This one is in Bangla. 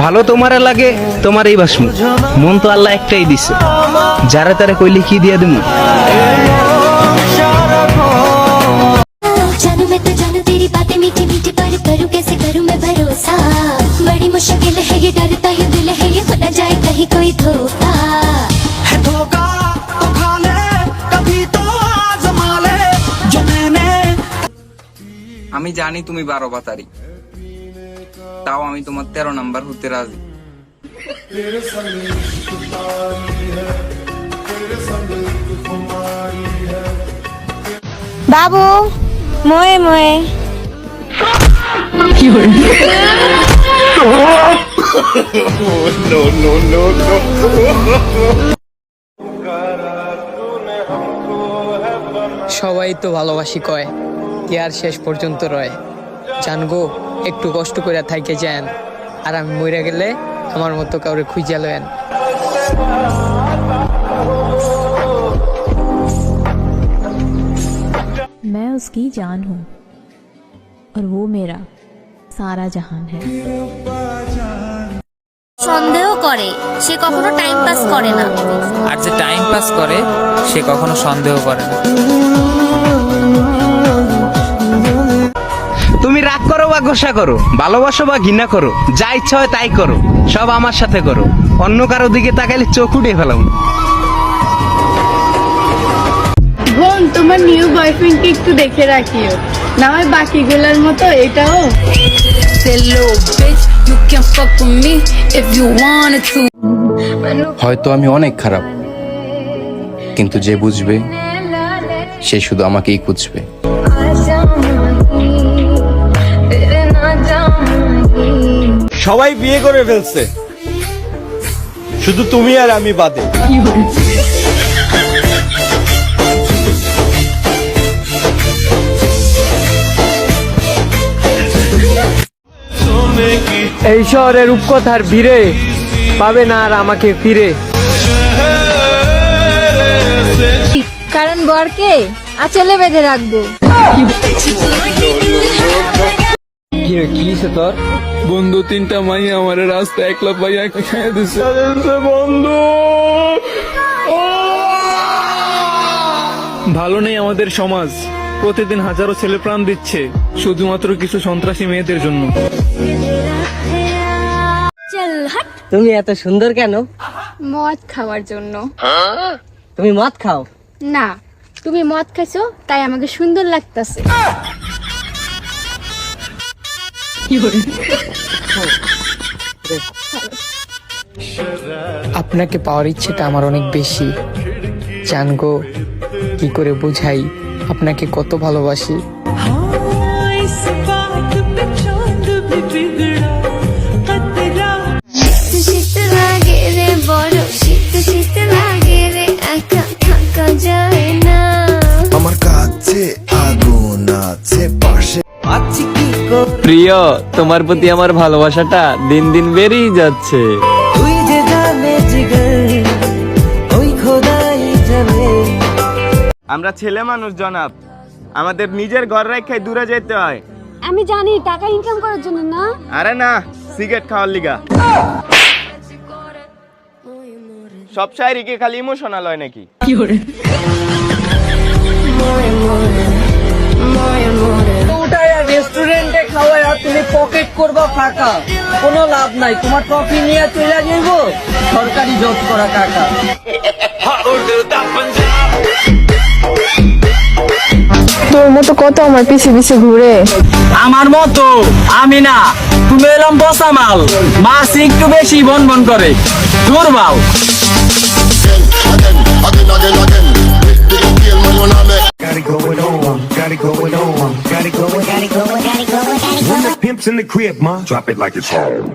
ভালো তোমারে লাগে তোমারই বাসমু, মন তো আল্লাহ একটাই দিছে, যারা তারা কইলে কি দিয়া দিমু। जानू मैं तो जानू तेरी बातें मीठी मीठी, पर करूँ कैसे करूँ मैं भरोसा। बड़ी मुश्किल है ये, डरता है दिल है ये, हो न जाए कहीं कोई धोखा। है धोखा तो खा ले, कभी तो आजमा ले जो मैंने। আমি জানি তুমি 12 বাতারি, তাও আমি তোমার 13 নাম্বার হতে রাজি। বাবু মোয়ে মোয়ে সবাই তো ভালোবাসি কয়, কি আর শেষ পর্যন্ত রয়। জানগো একটু কষ্ট করে থাইকে যান, আর আমি মইরা গেলে আমার মতো কাউরে খুঁজে লয়েন। मैं उसकी जान हूँ और वो मेरा सारा जहान है। সন্দেহ করে, সে কখনো টাইম পাস করে না। আর যে টাইম পাস করে সে কখনো সন্দেহ করে না। তুমি রাগ করো বা গোসা করো, ভালোবাসো বা ঘৃণা করো, যা ইচ্ছা হয় তাই করো, সব আমার সাথে করো, অন্য কারো দিকে তাকাইলে চোখ উঠে ফেলাম। বোন, তোমার নিউ বয়ফ্রেন্ডকে একটু দেখে রাখিও, না হয় বাকিগুলোর মতো এটাও। হয়তো আমি অনেক খারাপ, কিন্তু যে বুঝবে সে শুধু আমাকেই খুঁজবে। সবাই বিয়ে করে ফেলছে, শুধু তুমি আর আমি বাদে। এই শহরের রূপকথার ভিড়ে পাবে না আর আমাকে ফিরে। কারণ বরকে আঁচলে বেঁধে রাখবো। কি তোর বন্ধু? 3টা মাইয়া আমার রাস্তা একলা পাইয়া খাইয়া দিছে বন্ধু। ভালো নেই আমাদের সমাজ, প্রতিদিন হাজারো ছেলে প্রাণ দিচ্ছে শুধুমাত্র কিছু সন্ত্রাসী মেয়েদের জন্য। তুমি এত সুন্দর কেন? মদ খাওয়ার জন্য। তুমি মদ খাও? না, তুমি মদ খাইছো তাই আমাকে সুন্দর লাগতাছে। আপনাকে পাওয়ার ইচ্ছেটা আমার অনেক বেশি। জানগো কি করে বুঝাই আপনাকে কত ভালোবাসি। শীত লাগে রে বড়, শীত শীত লাগে রে, একা থাকা যায় না। আমার কাছে আগুন আছে পাশে। প্রিয়, তোমার প্রতি আমার ভালোবাসাটা দিন দিন বেড়েই যাচ্ছে। তুই যে জানে জিগর, ওই খোদাই জানে। আমরা ছেলে মানুষ জনাব, আমাদের নিজের ঘর রেখে দূরে যেতে হয়। আমি জানি টাকা ইনকাম করার জন্য না। আরে না, সিগারেট খাওয়ার লিগা। সব শায়রি কি খালি ইমোশনাল হয় নাকি? রেস্টুরেন্টে খাওয়ায় আর তুমি পকেট করবা ফাঁকা, কোনো লাভ নাই। তোমার ট্রফি নিয়ে চলে যাইব সরকারি জব করা টাকা। তোর মতো কত আমার পিছে পিছে ঘুরে। আমার মতো আমি না, তুমি এরম বসা মাল, মাছ একটু বেশি বন বন করে, দুর্বল। Got it going on, got it going on, got it going, got it going, got it going, got it going. When the pimp's in the crib, ma, drop it like it's home.